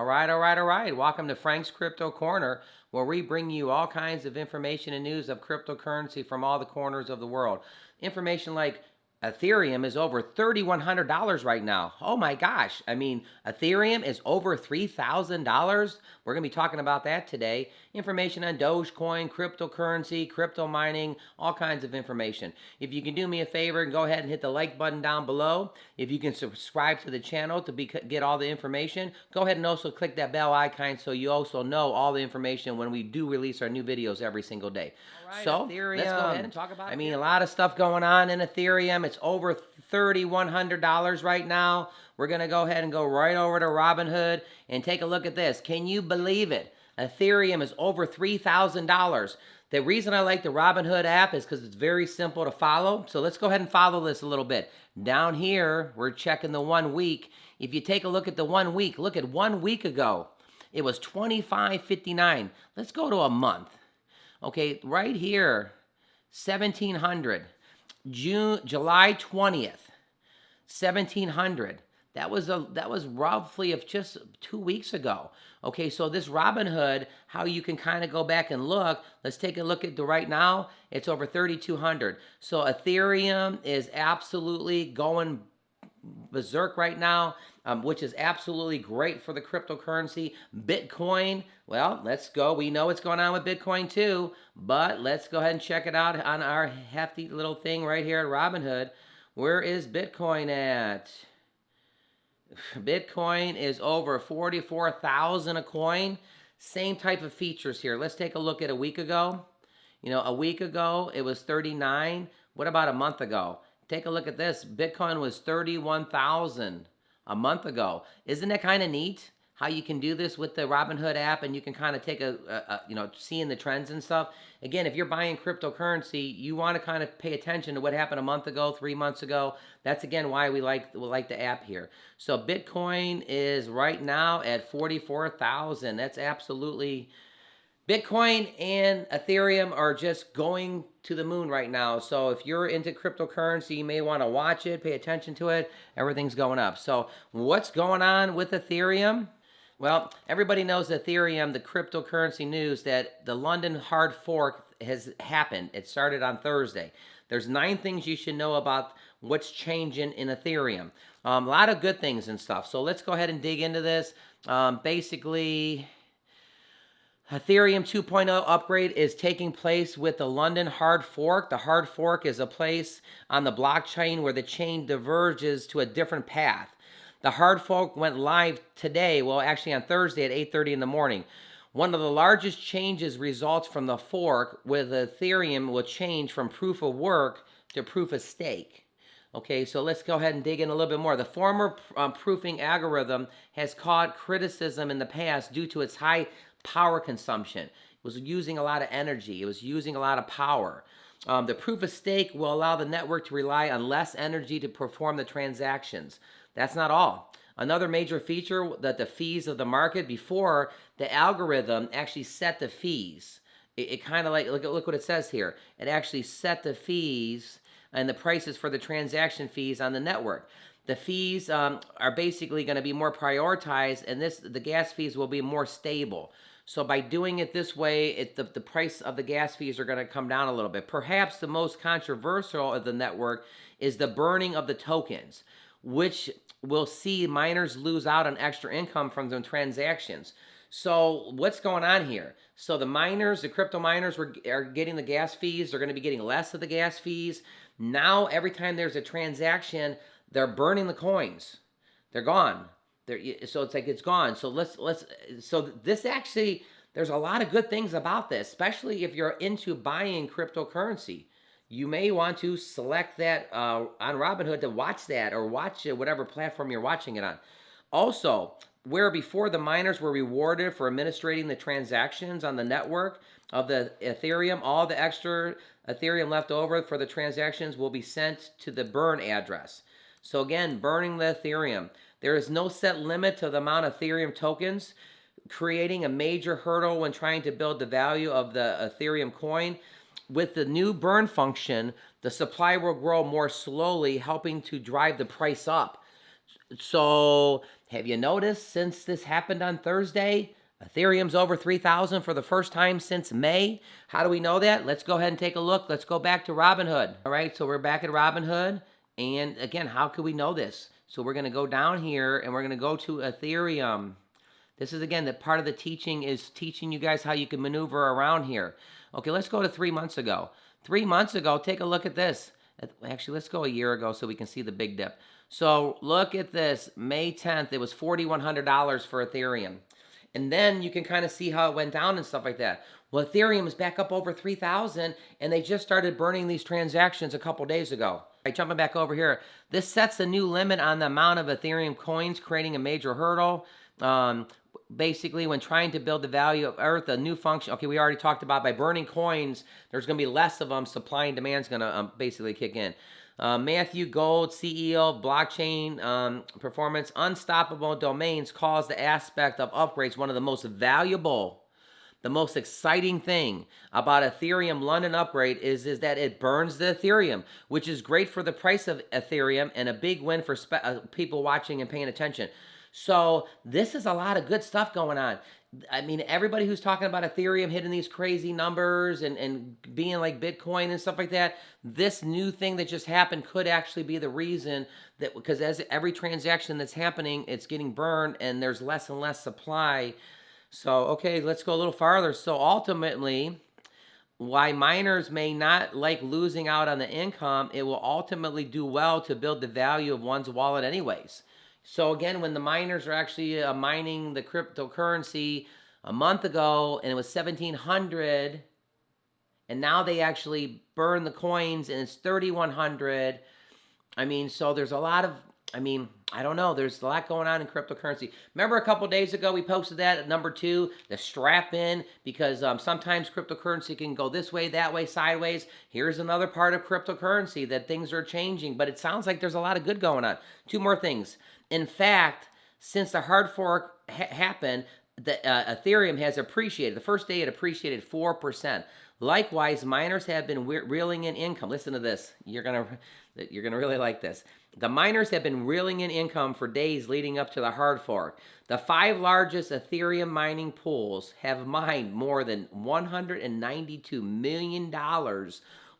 All right. Welcome to Frank's Crypto Corner, where we bring you all kinds of information and news of cryptocurrency from all the corners of the world. Information like Ethereum is over $3,100 right now. Oh my gosh. I mean, Ethereum is over $3,000. We're going to be talking about that today. Information on Dogecoin, cryptocurrency, crypto mining, all kinds of information. If you can do me a favor and go ahead and hit the like button down below. If you can subscribe to the channel to get all the information, go ahead and also click that bell icon so you also know all the information when we do release our new videos every single day. So Ethereum, let's go ahead and talk about a lot of stuff going on in Ethereum. It's over $3,100 right now. We're going to go ahead and go right over to Robinhood and take a look at this. Can you believe it? Ethereum is over $3,000. The reason I like the Robinhood app is because it's very simple to follow. So let's go ahead and follow this a little bit. Down here, we're checking the 1 week. If you take a look at the 1 week, look at 1 week ago. It was $25.59. Let's go to a month. Okay, right here, 1,700. July 20th, 1,700. That was roughly of just 2 weeks ago. Okay, so this Robinhood, how you can kind of go back and look. Let's take a look at the right now. It's over 3,200. So Ethereum is absolutely going berserk right now, which is absolutely great for the cryptocurrency. Bitcoin, well, let's go. We know what's going on with Bitcoin too, but let's go ahead and check it out on our hefty little thing right here at Robinhood. Where is Bitcoin at? Bitcoin is over 44,000 a coin. Same type of features here. Let's take a look at a week ago. A week ago it was 39. What about a month ago? Take a look at this. Bitcoin was 31,000 a month ago. Isn't that kind of neat? How you can do this with the Robinhood app, and you can kind of take seeing the trends and stuff. Again, if you're buying cryptocurrency, you want to kind of pay attention to what happened a month ago, 3 months ago. That's again why we like the app here. So Bitcoin is right now at 44,000. That's absolutely. Bitcoin and Ethereum are just going to the moon right now. So if you're into cryptocurrency, you may want to watch it, pay attention to it. Everything's going up. So what's going on with Ethereum? Well, everybody knows Ethereum, the cryptocurrency news, that the London hard fork has happened. It started on Thursday. There's 9 things you should know about what's changing in Ethereum. A lot of good things and stuff. So let's go ahead and dig into this. Basically, Ethereum 2.0 upgrade is taking place with the London hard fork. The hard fork is a place on the blockchain where the chain diverges to a different path. The hard fork went live today, well, actually on Thursday at 8:30 in the morning. One of the largest changes results from the fork, with Ethereum will change from proof of work to proof of stake. Okay, so let's go ahead and dig in a little bit more. The former proofing algorithm has caught criticism in the past due to its high power consumption. It was using a lot of energy. It was using a lot of power. The proof of stake will allow the network to rely on less energy to perform the transactions. That's not all. Another major feature that the fees of the market, before the algorithm actually set the fees. It kind of like, look what it says here. It actually set the fees and the prices for the transaction fees on the network. The fees are basically going to be more prioritized, and the gas fees will be more stable. So by doing it this way, the price of the gas fees are going to come down a little bit. Perhaps the most controversial of the network is the burning of the tokens, which will see miners lose out on extra income from the transactions. So what's going on here? So the miners, the crypto miners are getting the gas fees. They're going to be getting less of the gas fees. Now every time there's a transaction, they're burning the coins. They're gone. So it's like it's gone. So so this actually, there's a lot of good things about this, especially if you're into buying cryptocurrency. You may want to select that on Robinhood to watch that, or watch it whatever platform you're watching it on. Also, where before the miners were rewarded for administrating the transactions on the network of the Ethereum, all the extra Ethereum left over for the transactions will be sent to the burn address. So again, burning the Ethereum. There is no set limit to the amount of Ethereum tokens, creating a major hurdle when trying to build the value of the Ethereum coin. With the new burn function, the supply will grow more slowly, helping to drive the price up. So Have you noticed since this happened on Thursday, Ethereum's over 3,000 for the first time since May? How do we know that? Let's go ahead and take a look. Let's go back to Robinhood. All right, so we're back at Robinhood. And again, how could we know this? So we're going to go down here and we're going to go to Ethereum. This is, again, that part of the teaching is teaching you guys how you can maneuver around here. Okay, let's go to 3 months ago. 3 months ago, take a look at this. Actually, let's go a year ago so we can see the big dip. So look at this. May 10th, it was $4,100 for Ethereum. And then you can kind of see how it went down and stuff like that. Well, Ethereum is back up over 3,000, and they just started burning these transactions a couple days ago. All right, jumping back over here. This sets a new limit on the amount of Ethereum coins, creating a major hurdle. Basically, when trying to build the value of Earth, a new function. Okay, we already talked about by burning coins, there's going to be less of them. Supply and demand is going to basically kick in. Matthew Gold, CEO of Blockchain Performance, unstoppable domains calls the aspect of upgrades one of the most valuable, the most exciting thing about Ethereum London upgrade is that it burns the Ethereum, which is great for the price of Ethereum and a big win for people watching and paying attention. So this is a lot of good stuff going on. I mean, everybody who's talking about Ethereum hitting these crazy numbers and being like Bitcoin and stuff like that, this new thing that just happened could actually be the reason that, because as every transaction that's happening, it's getting burned and there's less and less supply. So, okay, let's go a little farther. So ultimately, why miners may not like losing out on the income, it will ultimately do well to build the value of one's wallet anyways. So again, when the miners are actually mining the cryptocurrency a month ago and it was 1,700, and now they actually burn the coins and it's 3,100. I mean, so there's a lot of, I don't know. There's a lot going on in cryptocurrency. Remember a couple days ago we posted that at number 2, the strap in, because sometimes cryptocurrency can go this way, that way, sideways. Here's another part of cryptocurrency that things are changing, but it sounds like there's a lot of good going on. 2 more things. In fact, since the hard fork happened, the Ethereum has appreciated. The first day it appreciated 4%. Likewise, miners have been reeling in income. Listen to this. You're gonna really like this. The miners have been reeling in income for days leading up to the hard fork. The 5 largest Ethereum mining pools have mined more than $192 million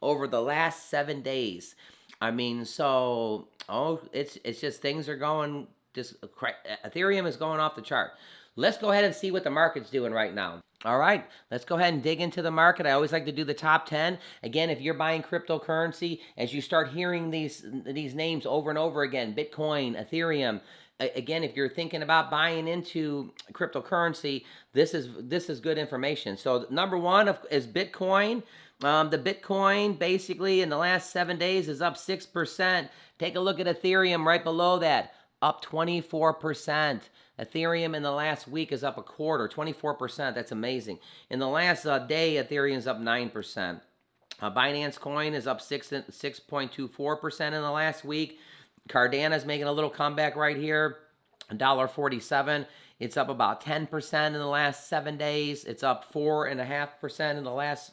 over the last 7 days. I mean, so, it's just things are going, Ethereum is going off the chart. Let's go ahead and see what the market's doing right now. All right, let's go ahead and dig into the market. I always like to do the top 10. Again, if you're buying cryptocurrency, as you start hearing these names over and over again, Bitcoin, Ethereum, again, if you're thinking about buying into cryptocurrency, this is good information. So number 1 is Bitcoin. The Bitcoin basically in the last 7 days is up 6%. Take a look at Ethereum right below that, up 24%. Ethereum in the last week is up a quarter, 24%. That's amazing. In the last day, Ethereum is up 9%. Binance Coin is up 6.24% in the last week. Cardano is making a little comeback right here, $1.47. It's up about 10% in the last 7 days. It's up 4.5% in the last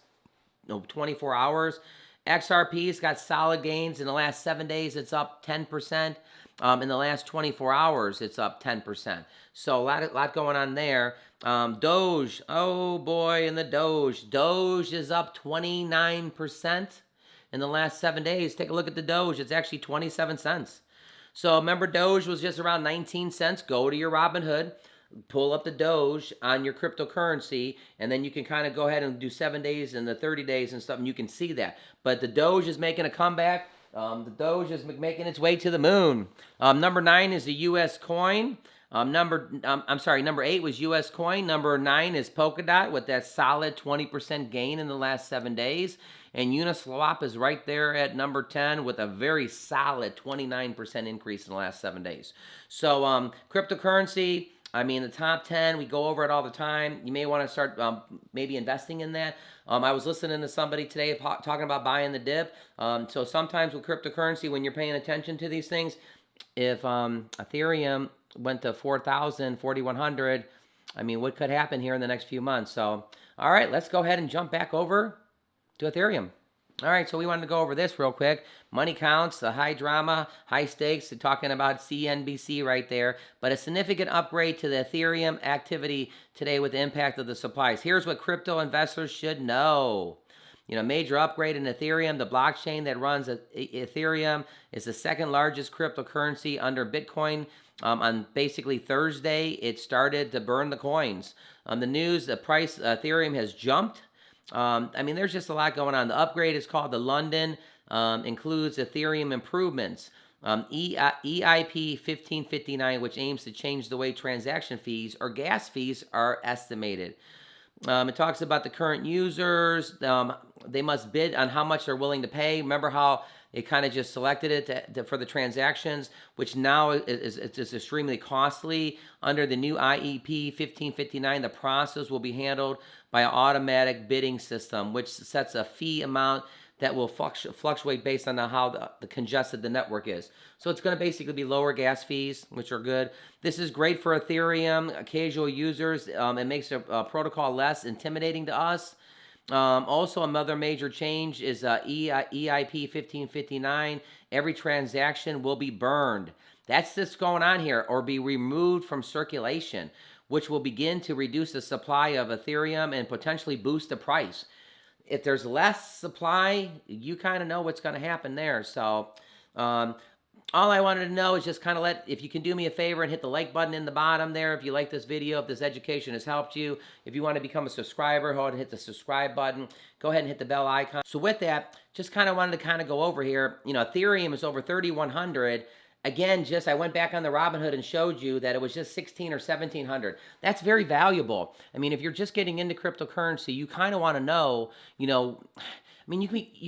24 hours. XRP's got solid gains in the last 7 days. It's up 10%. In the last 24 hours, it's up 10%. So a lot going on there. Doge, oh boy, and the Doge. Doge is up 29% in the last 7 days. Take a look at the Doge. It's actually 27 cents. So remember, Doge was just around 19 cents. Go to your Robinhood, pull up the Doge on your cryptocurrency, and then you can kind of go ahead and do 7 days and the 30 days and stuff, and you can see that. But the Doge is making a comeback. The Doge is making its way to the moon. Number 9 is the U.S. coin. Number 8 was U.S. coin. Number 9 is Polkadot with that solid 20% gain in the last 7 days. And Uniswap is right there at number 10 with a very solid 29% increase in the last 7 days. So cryptocurrency, the top 10, we go over it all the time. You may want to start maybe investing in that. I was listening to somebody today talking about buying the dip. So sometimes with cryptocurrency, when you're paying attention to these things, if Ethereum went to 4,000, 4,100, what could happen here in the next few months? So, all right, let's go ahead and jump back over to Ethereum. All right, so we wanted to go over this real quick. Money counts, the high drama, high stakes, talking about CNBC right there, but a significant upgrade to the Ethereum activity today with the impact of the supplies. Here's what crypto investors should know. Major upgrade in Ethereum. The blockchain that runs Ethereum is the second largest cryptocurrency under Bitcoin. On basically Thursday, it started to burn the coins. The news, the price Ethereum has jumped. There's just a lot going on. The upgrade is called the London, includes Ethereum improvements. EIP 1559, which aims to change the way transaction fees or gas fees are estimated. It talks about the current users. They must bid on how much they're willing to pay. Remember how it kind of just selected it for the transactions, which now is extremely costly. Under the new IEP 1559, the process will be handled by an automatic bidding system, which sets a fee amount that will fluctuate based on how the congested the network is. So it's going to basically be lower gas fees, which are good. This is great for Ethereum casual users. It makes the protocol less intimidating to us. Also, another major change is EIP 1559. Every transaction will be burned. That's this going on here, or be removed from circulation, which will begin to reduce the supply of Ethereum and potentially boost the price. If there's less supply, you kind of know what's going to happen there. So all I wanted to know is just kind of if you can do me a favor and hit the like button in the bottom there if you like this video, if this education has helped you. If you want to become a subscriber, go ahead and hit the subscribe button. Go ahead and hit the bell icon. So with that, just kind of wanted to go over here. Ethereum is over 3,100. Again, I went back on the Robinhood and showed you that it was just 16 or 1700. That's very valuable. If you're just getting into cryptocurrency, you kind of want to know, you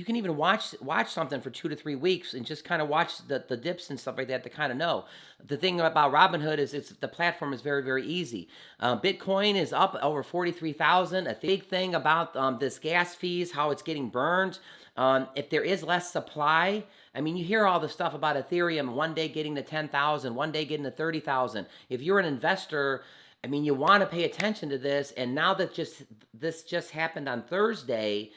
can even watch something for 2 to 3 weeks and just kind of watch the dips and stuff like that to kind of know. The thing about Robinhood is the platform is very, very easy. Bitcoin is up over 43,000. A big thing about this gas fees, how it's getting burned. If there is less supply, you hear all the stuff about Ethereum one day getting to 10,000, one day getting to 30,000. If you're an investor, you want to pay attention to this. And now that this just happened on Thursday,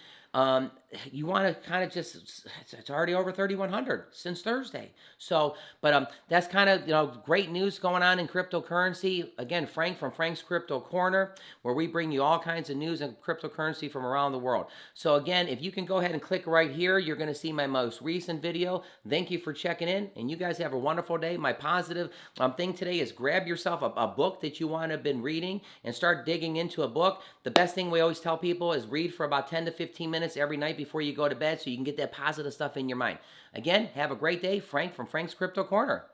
you want to kind of it's already over 3,100 since Thursday. So, but that's kind of, great news going on in cryptocurrency. Again, Frank from Frank's Crypto Corner, where we bring you all kinds of news and cryptocurrency from around the world. So again, if you can go ahead and click right here, you're going to see my most recent video. Thank you for checking in, and you guys have a wonderful day. My positive thing today is grab yourself a book that you want to have been reading and start digging into a book. The best thing we always tell people is read for about 10 to 15 minutes every night before you go to bed so you can get that positive stuff in your mind. Again, have a great day. Frank from Frank's Crypto Corner.